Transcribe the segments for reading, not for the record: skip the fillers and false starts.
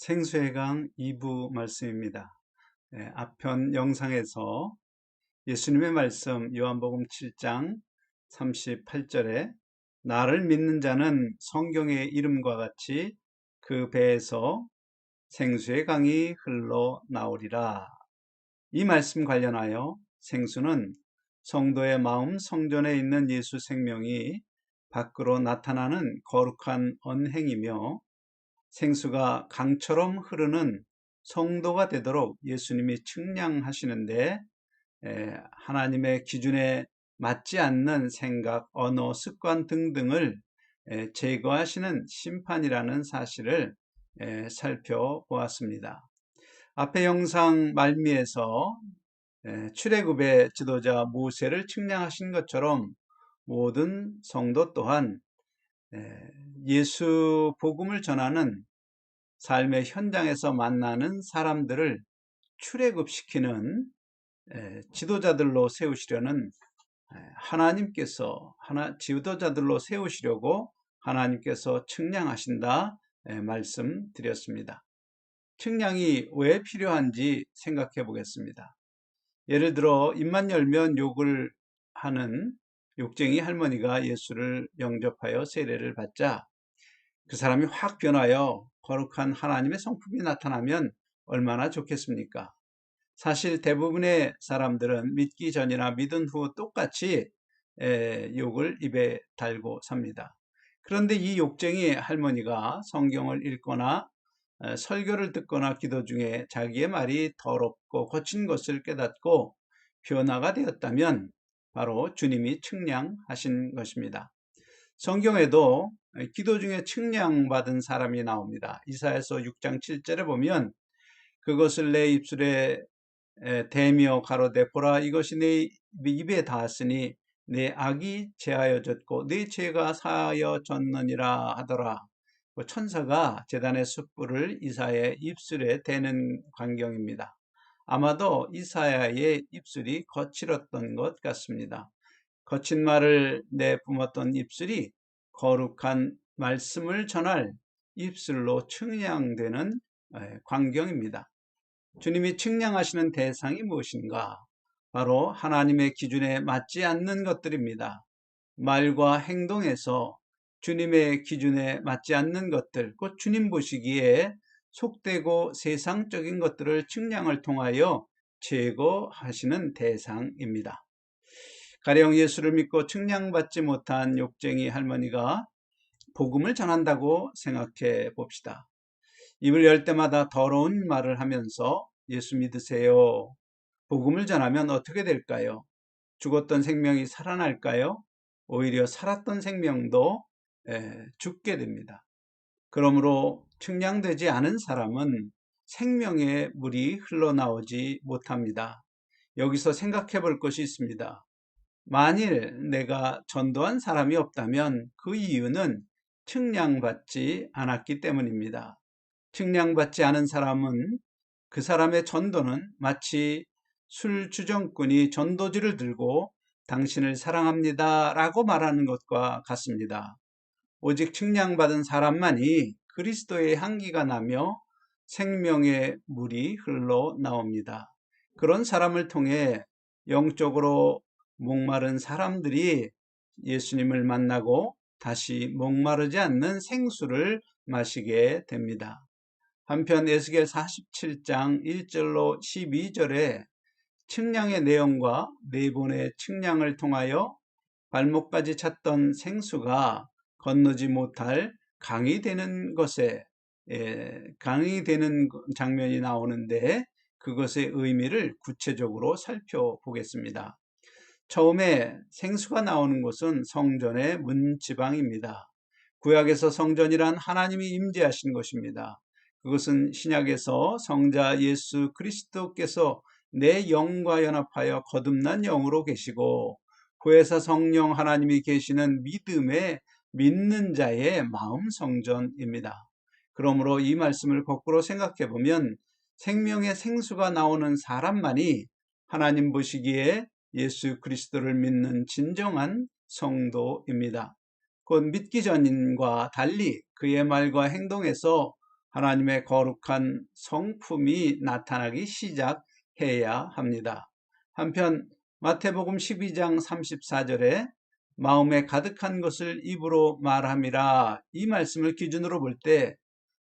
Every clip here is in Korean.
생수의 강 2부 말씀입니다. 앞편 영상에서 예수님의 말씀 요한복음 7장 38절에 나를 믿는 자는 성경의 이름과 같이 그 배에서 생수의 강이 흘러나오리라. 이 말씀 관련하여 생수는 성도의 마음 성전에 있는 예수 생명이 밖으로 나타나는 거룩한 언행이며, 생수가 강처럼 흐르는 성도가 되도록 예수님이 측량하시는데, 하나님의 기준에 맞지 않는 생각, 언어, 습관 등등을 제거하시는 심판이라는 사실을 살펴보았습니다. 앞의 영상 말미에서 출애굽의 지도자 모세를 측량하신 것처럼 모든 성도 또한 예수 복음을 전하는 삶의 현장에서 만나는 사람들을 출애굽시키는 지도자들로 세우시려는 지도자들로 세우시려고 하나님께서 측량하신다 말씀드렸습니다. 측량이 왜 필요한지 생각해 보겠습니다. 예를 들어 입만 열면 욕을 하는 욕쟁이 할머니가 예수를 영접하여 세례를 받자 그 사람이 확 변하여 거룩한 하나님의 성품이 나타나면 얼마나 좋겠습니까? 사실 대부분의 사람들은 믿기 전이나 믿은 후 똑같이 욕을 입에 달고 삽니다. 그런데 이 욕쟁이 할머니가 성경을 읽거나 설교를 듣거나 기도 중에 자기의 말이 더럽고 거친 것을 깨닫고 변화가 되었다면 바로 주님이 측량하신 것입니다. 성경에도 기도 중에 측량받은 사람이 나옵니다. 이사야서 6장 7절에 보면 그것을 내 입술에 대며 가로되 보라 이것이 내 입에 닿았으니 내 악이 제하여졌고 내 죄가 사하여졌느니라 하더라. 천사가 제단의 숯불을 이사야의 입술에 대는 광경입니다. 아마도 이사야의 입술이 거칠었던 것 같습니다. 거친 말을 내뿜었던 입술이 거룩한 말씀을 전할 입술로 측량되는 광경입니다. 주님이 측량하시는 대상이 무엇인가? 바로 하나님의 기준에 맞지 않는 것들입니다. 말과 행동에서 주님의 기준에 맞지 않는 것들, 곧 주님 보시기에 속되고 세상적인 것들을 측량을 통하여 제거하시는 대상입니다. 가령 예수를 믿고 측량받지 못한 욕쟁이 할머니가 복음을 전한다고 생각해 봅시다. 입을 열 때마다 더러운 말을 하면서 예수 믿으세요. 복음을 전하면 어떻게 될까요? 죽었던 생명이 살아날까요? 오히려 살았던 생명도 죽게 됩니다. 그러므로 측량되지 않은 사람은 생명의 물이 흘러나오지 못합니다. 여기서 생각해 볼 것이 있습니다. 만일 내가 전도한 사람이 없다면 그 이유는 측량받지 않았기 때문입니다. 측량받지 않은 사람은 그 사람의 전도는 마치 술주정꾼이 전도지를 들고 당신을 사랑합니다 라고 말하는 것과 같습니다. 오직 측량받은 사람만이 그리스도의 향기가 나며 생명의 물이 흘러나옵니다. 그런 사람을 통해 영적으로 목마른 사람들이 예수님을 만나고 다시 목마르지 않는 생수를 마시게 됩니다. 한편 에스겔 47장 1절로 12절에 측량의 내용과 네 번의 측량을 통하여 발목까지 찼던 생수가 건너지 못할 강이 되는 장면이 나오는데 그것의 의미를 구체적으로 살펴보겠습니다. 처음에 생수가 나오는 곳은 성전의 문지방입니다. 구약에서 성전이란 하나님이 임재하신 것입니다. 그것은 신약에서 성자 예수 그리스도께서 내 영과 연합하여 거듭난 영으로 계시고 구에서 성령 하나님이 계시는 믿는 자의 마음 성전입니다. 그러므로 이 말씀을 거꾸로 생각해 보면 생명의 생수가 나오는 사람만이 하나님 보시기에 예수 그리스도를 믿는 진정한 성도입니다. 곧 믿기 전과 달리 그의 말과 행동에서 하나님의 거룩한 성품이 나타나기 시작해야 합니다. 한편 마태복음 12장 34절에 마음에 가득한 것을 입으로 말함이라, 이 말씀을 기준으로 볼 때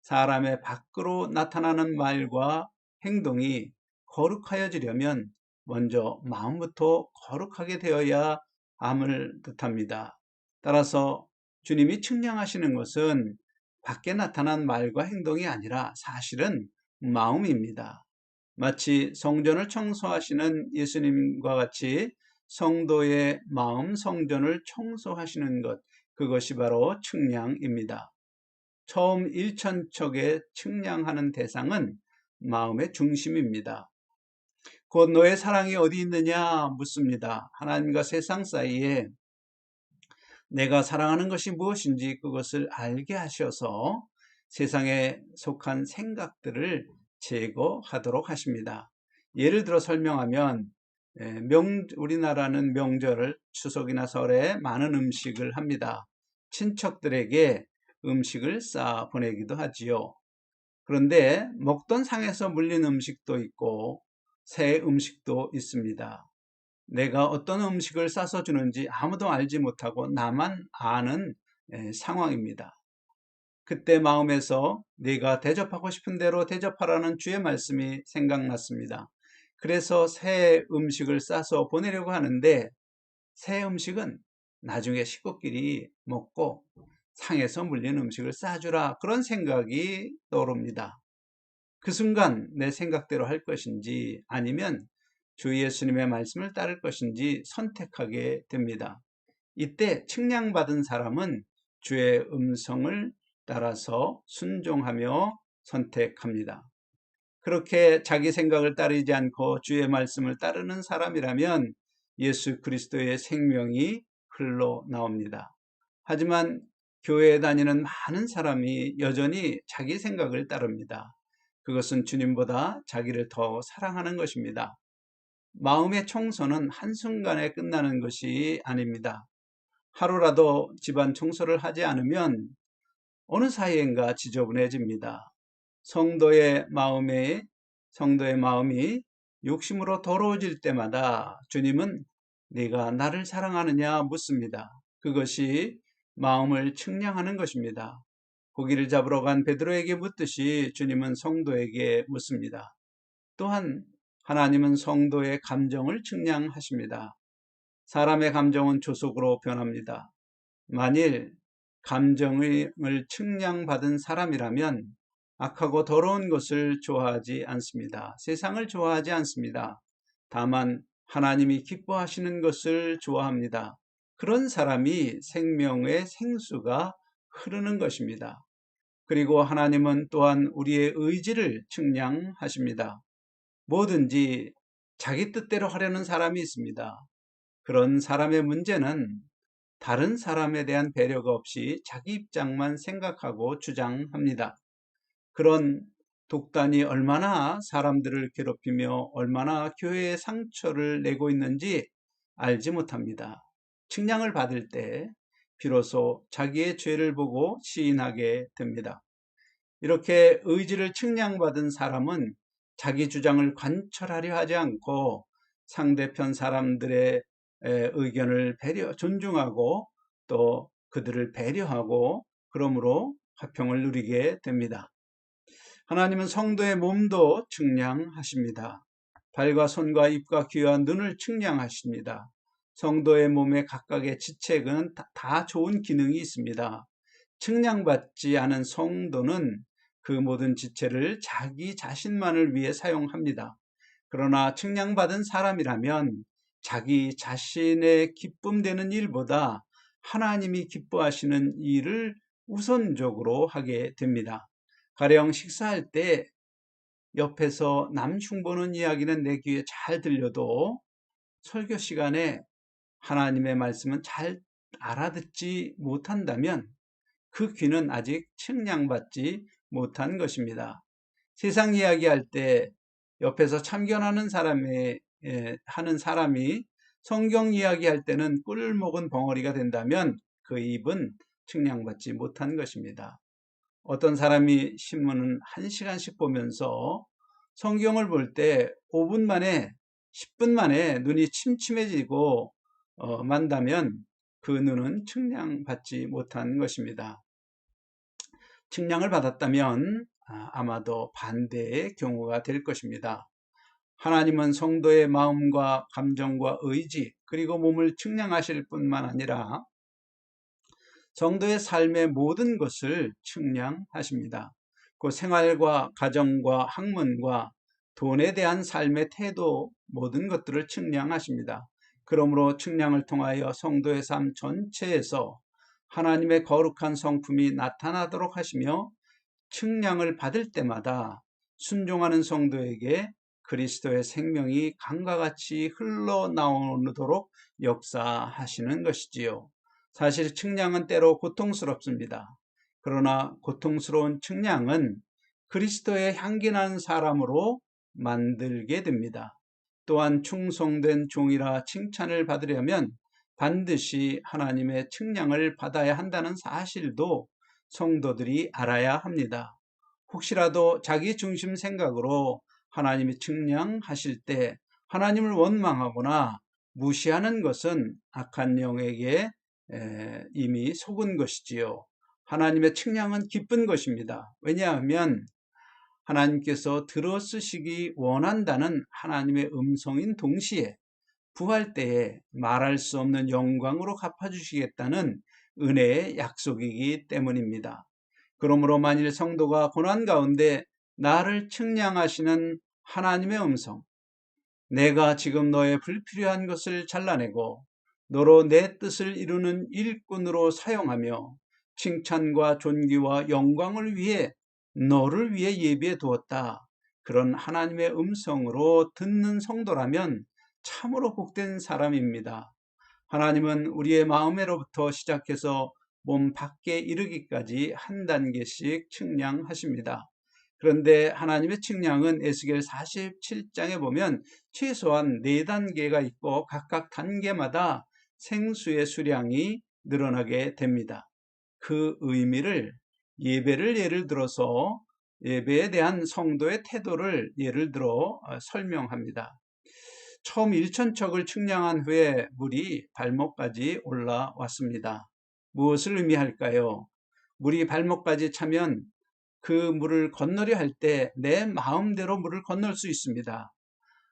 사람의 밖으로 나타나는 말과 행동이 거룩하여지려면 먼저 마음부터 거룩하게 되어야 함을 뜻합니다. 따라서 주님이 측량하시는 것은 밖에 나타난 말과 행동이 아니라 사실은 마음입니다. 마치 성전을 청소하시는 예수님과 같이 성도의 마음 성전을 청소하시는 것, 그것이 바로 측량입니다. 처음 일천척에 측량하는 대상은 마음의 중심입니다. 곧 너의 사랑이 어디 있느냐 묻습니다. 하나님과 세상 사이에 내가 사랑하는 것이 무엇인지 그것을 알게 하셔서 세상에 속한 생각들을 제거하도록 하십니다. 예를 들어 설명하면 우리나라는 명절을 추석이나 설에 많은 음식을 합니다. 친척들에게 음식을 싸 보내기도 하지요. 그런데 먹던 상에서 물린 음식도 있고 새 음식도 있습니다. 내가 어떤 음식을 싸서 주는지 아무도 알지 못하고 나만 아는 상황입니다. 그때 마음에서 네가 대접하고 싶은 대로 대접하라는 주의 말씀이 생각났습니다. 그래서 새 음식을 싸서 보내려고 하는데 새 음식은 나중에 식구끼리 먹고 상에서 물린 음식을 싸주라, 그런 생각이 떠오릅니다. 그 순간 내 생각대로 할 것인지 아니면 주 예수님의 말씀을 따를 것인지 선택하게 됩니다. 이때 측량받은 사람은 주의 음성을 따라서 순종하며 선택합니다. 그렇게 자기 생각을 따르지 않고 주의 말씀을 따르는 사람이라면 예수 그리스도의 생명이 흘러나옵니다. 하지만 교회에 다니는 많은 사람이 여전히 자기 생각을 따릅니다. 그것은 주님보다 자기를 더 사랑하는 것입니다. 마음의 청소는 한순간에 끝나는 것이 아닙니다. 하루라도 집안 청소를 하지 않으면 어느 사이엔가 지저분해집니다. 성도의 마음이 욕심으로 더러워질 때마다 주님은 네가 나를 사랑하느냐 묻습니다. 그것이 마음을 측량하는 것입니다. 고기를 잡으러 간 베드로에게 묻듯이 주님은 성도에게 묻습니다. 또한 하나님은 성도의 감정을 측량하십니다. 사람의 감정은 조속으로 변합니다. 만일 감정을 측량받은 사람이라면 악하고 더러운 것을 좋아하지 않습니다. 세상을 좋아하지 않습니다. 다만 하나님이 기뻐하시는 것을 좋아합니다. 그런 사람이 생명의 생수가 흐르는 것입니다. 그리고 하나님은 또한 우리의 의지를 측량하십니다. 뭐든지 자기 뜻대로 하려는 사람이 있습니다. 그런 사람의 문제는 다른 사람에 대한 배려가 없이 자기 입장만 생각하고 주장합니다. 그런 독단이 얼마나 사람들을 괴롭히며 얼마나 교회에 상처를 내고 있는지 알지 못합니다. 측량을 받을 때 비로소 자기의 죄를 보고 시인하게 됩니다. 이렇게 의지를 측량받은 사람은 자기 주장을 관철하려 하지 않고 상대편 사람들의 의견을 존중하고 또 그들을 배려하고 그러므로 화평을 누리게 됩니다. 하나님은 성도의 몸도 측량하십니다. 발과 손과 입과 귀와 눈을 측량하십니다. 성도의 몸의 각각의 지체는 다 좋은 기능이 있습니다. 측량받지 않은 성도는 그 모든 지체를 자기 자신만을 위해 사용합니다. 그러나 측량받은 사람이라면 자기 자신의 기쁨되는 일보다 하나님이 기뻐하시는 일을 우선적으로 하게 됩니다. 가령 식사할 때 옆에서 남 흉보는 이야기는 내 귀에 잘 들려도 설교 시간에 하나님의 말씀은 잘 알아듣지 못한다면 그 귀는 아직 측량받지 못한 것입니다. 세상 이야기할 때 옆에서 참견하는 하는 사람이 성경 이야기할 때는 꿀 먹은 벙어리가 된다면 그 입은 측량받지 못한 것입니다. 어떤 사람이 신문은 1시간씩 보면서 성경을 볼 때 5분 만에, 10분 만에 눈이 침침해지고 만다면 그 눈은 측량받지 못한 것입니다. 측량을 받았다면 아마도 반대의 경우가 될 것입니다. 하나님은 성도의 마음과 감정과 의지 그리고 몸을 측량하실 뿐만 아니라 성도의 삶의 모든 것을 측량하십니다. 그 생활과 가정과 학문과 돈에 대한 삶의 태도 모든 것들을 측량하십니다. 그러므로 측량을 통하여 성도의 삶 전체에서 하나님의 거룩한 성품이 나타나도록 하시며 측량을 받을 때마다 순종하는 성도에게 그리스도의 생명이 강과 같이 흘러나오도록 역사하시는 것이지요. 사실 측량은 때로 고통스럽습니다. 그러나 고통스러운 측량은 그리스도의 향기나는 사람으로 만들게 됩니다. 또한 충성된 종이라 칭찬을 받으려면 반드시 하나님의 측량을 받아야 한다는 사실도 성도들이 알아야 합니다. 혹시라도 자기 중심 생각으로 하나님이 측량하실 때 하나님을 원망하거나 무시하는 것은 악한 영에게 이미 속은 것이지요. 하나님의 측량은 기쁜 것입니다. 왜냐하면 하나님께서 들어쓰시기 원한다는 하나님의 음성인 동시에 부활 때에 말할 수 없는 영광으로 갚아주시겠다는 은혜의 약속이기 때문입니다. 그러므로 만일 성도가 고난 가운데 나를 측량하시는 하나님의 음성, 내가 지금 너의 불필요한 것을 잘라내고 너로 내 뜻을 이루는 일꾼으로 사용하며 칭찬과 존귀와 영광을 위해 너를 위해 예비해 두었다. 그런 하나님의 음성으로 듣는 성도라면 참으로 복된 사람입니다. 하나님은 우리의 마음에로부터 시작해서 몸 밖에 이르기까지 한 단계씩 측량하십니다. 그런데 하나님의 측량은 에스겔 47장에 보면 최소한 4단계가 있고 각각 단계마다 생수의 수량이 늘어나게 됩니다. 그 의미를 예배를 예를 들어서 예배에 대한 성도의 태도를 예를 들어 설명합니다. 처음 1천척을 측량한 후에 물이 발목까지 올라왔습니다. 무엇을 의미할까요? 물이 발목까지 차면 그 물을 건너려 할 때 내 마음대로 물을 건널 수 있습니다.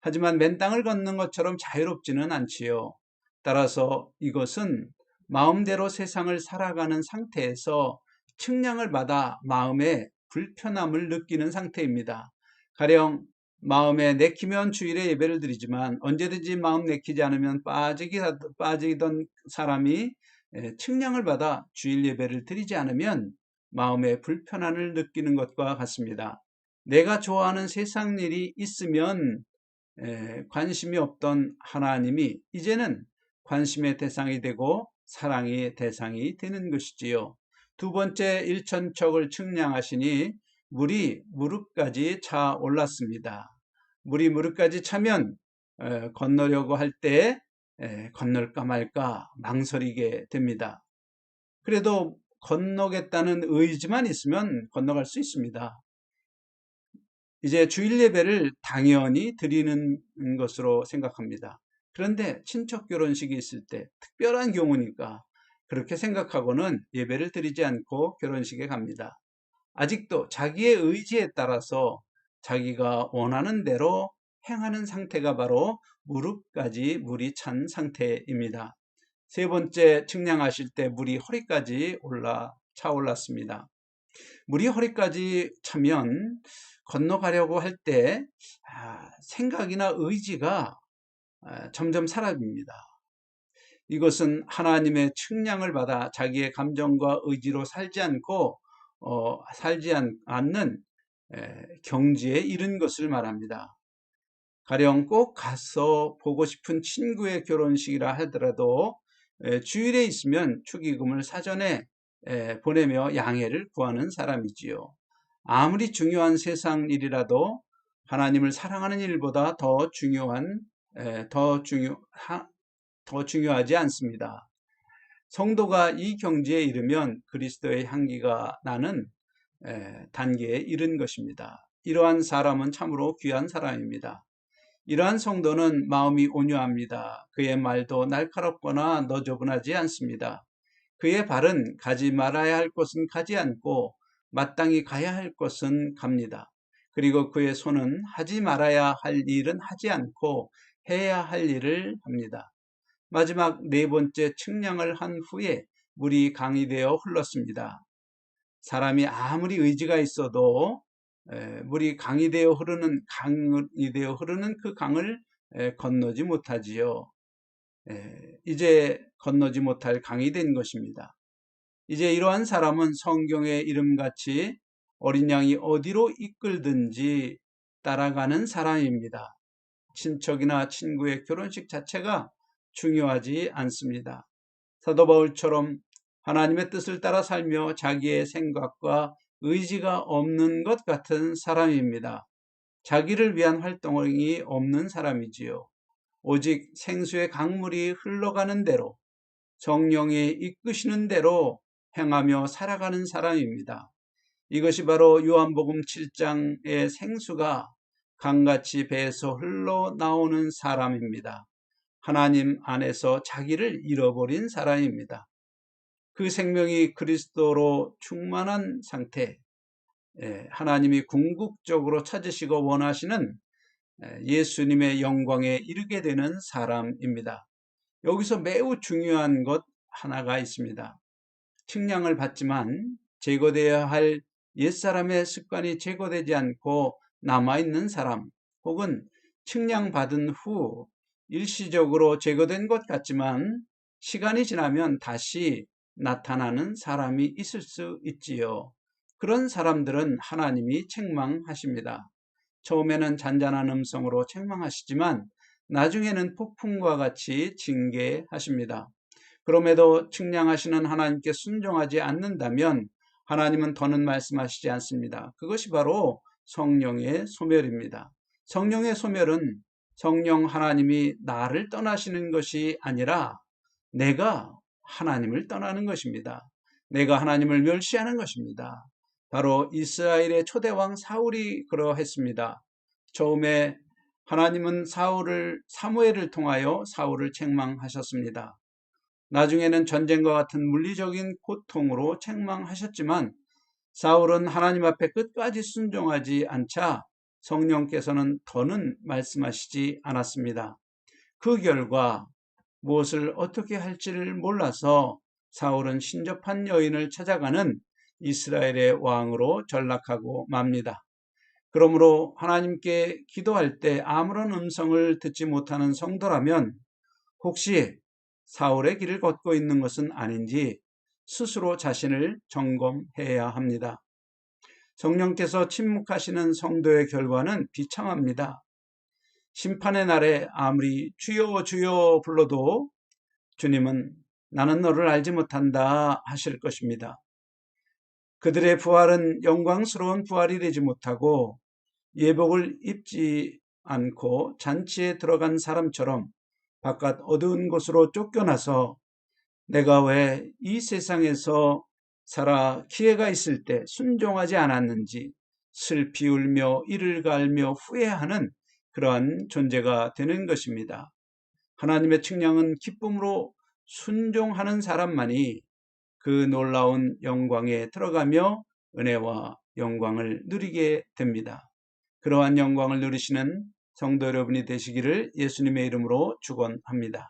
하지만 맨 땅을 걷는 것처럼 자유롭지는 않지요. 따라서 이것은 마음대로 세상을 살아가는 상태에서 측량을 받아 마음의 불편함을 느끼는 상태입니다. 가령 마음에 내키면 주일에 예배를 드리지만 언제든지 마음 내키지 않으면 빠지던 사람이 측량을 받아 주일 예배를 드리지 않으면 마음의 불편함을 느끼는 것과 같습니다. 내가 좋아하는 세상 일이 있으면 관심이 없던 하나님이 이제는 관심의 대상이 되고 사랑의 대상이 되는 것이지요. 두 번째 1천척을 측량하시니 물이 무릎까지 차 올랐습니다. 물이 무릎까지 차면 건너려고 할 때 건널까 말까 망설이게 됩니다. 그래도 건너겠다는 의지만 있으면 건너갈 수 있습니다. 이제 주일 예배를 당연히 드리는 것으로 생각합니다. 그런데 친척 결혼식이 있을 때 특별한 경우니까 그렇게 생각하고는 예배를 드리지 않고 결혼식에 갑니다. 아직도 자기의 의지에 따라서 자기가 원하는 대로 행하는 상태가 바로 무릎까지 물이 찬 상태입니다. 세 번째 측량하실 때 물이 허리까지 차올랐습니다. 물이 허리까지 차면 건너가려고 할 때 생각이나 의지가 점점 사라집니다. 이것은 하나님의 측량을 받아 자기의 감정과 의지로 살지 않는 경지에 이른 것을 말합니다. 가령 꼭 가서 보고 싶은 친구의 결혼식이라 하더라도 주일에 있으면 축의금을 사전에 보내며 양해를 구하는 사람이지요. 아무리 중요한 세상 일이라도 하나님을 사랑하는 일보다 더 중요하지 않습니다. 성도가 이 경지에 이르면 그리스도의 향기가 나는 단계에 이른 것입니다. 이러한 사람은 참으로 귀한 사람입니다. 이러한 성도는 마음이 온유합니다. 그의 말도 날카롭거나 너저분하지 않습니다. 그의 발은 가지 말아야 할 곳은 가지 않고 마땅히 가야 할 곳은 갑니다. 그리고 그의 손은 하지 말아야 할 일은 하지 않고 해야 할 일을 합니다. 마지막 네 번째 측량을 한 후에 물이 강이 되어 흘렀습니다. 사람이 아무리 의지가 있어도 물이 강이 되어 흐르는 그 강을 건너지 못하지요. 이제 건너지 못할 강이 된 것입니다. 이제 이러한 사람은 성경의 이름같이 어린 양이 어디로 이끌든지 따라가는 사람입니다. 친척이나 친구의 결혼식 자체가 중요하지 않습니다. 사도 바울처럼 하나님의 뜻을 따라 살며 자기의 생각과 의지가 없는 것 같은 사람입니다. 자기를 위한 활동이 없는 사람이지요. 오직 생수의 강물이 흘러가는 대로 성령이 이끄시는 대로 행하며 살아가는 사람입니다. 이것이 바로 요한복음 7장의 생수가 강같이 배에서 흘러나오는 사람입니다. 하나님 안에서 자기를 잃어버린 사람입니다. 그 생명이 그리스도로 충만한 상태, 하나님이 궁극적으로 찾으시고 원하시는 예수님의 영광에 이르게 되는 사람입니다. 여기서 매우 중요한 것 하나가 있습니다. 측량을 받지만 제거되어야 할 옛사람의 습관이 제거되지 않고 남아있는 사람, 혹은 측량받은 후 일시적으로 제거된 것 같지만 시간이 지나면 다시 나타나는 사람이 있을 수 있지요. 그런 사람들은 하나님이 책망하십니다. 처음에는 잔잔한 음성으로 책망하시지만 나중에는 폭풍과 같이 징계하십니다. 그럼에도 측량하시는 하나님께 순종하지 않는다면 하나님은 더는 말씀하시지 않습니다. 그것이 바로 성령의 소멸입니다. 성령의 소멸은 성령 하나님이 나를 떠나시는 것이 아니라 내가 하나님을 떠나는 것입니다. 내가 하나님을 멸시하는 것입니다. 바로 이스라엘의 초대왕 사울이 그러했습니다. 처음에 하나님은 사무엘을 통하여 사울을 책망하셨습니다. 나중에는 전쟁과 같은 물리적인 고통으로 책망하셨지만 사울은 하나님 앞에 끝까지 순종하지 않자 성령께서는 더는 말씀하시지 않았습니다. 그 결과 무엇을 어떻게 할지를 몰라서 사울은 신접한 여인을 찾아가는 이스라엘의 왕으로 전락하고 맙니다. 그러므로 하나님께 기도할 때 아무런 음성을 듣지 못하는 성도라면 혹시 사울의 길을 걷고 있는 것은 아닌지 스스로 자신을 점검해야 합니다. 성령께서 침묵하시는 성도의 결과는 비참합니다. 심판의 날에 아무리 주여 주여 불러도 주님은 나는 너를 알지 못한다 하실 것입니다. 그들의 부활은 영광스러운 부활이 되지 못하고 예복을 입지 않고 잔치에 들어간 사람처럼 바깥 어두운 곳으로 쫓겨나서 내가 왜 이 세상에서 살아 기회가 있을 때 순종하지 않았는지 슬피 울며 이를 갈며 후회하는 그러한 존재가 되는 것입니다. 하나님의 측량은 기쁨으로 순종하는 사람만이 그 놀라운 영광에 들어가며 은혜와 영광을 누리게 됩니다. 그러한 영광을 누리시는 성도 여러분이 되시기를 예수님의 이름으로 축원합니다.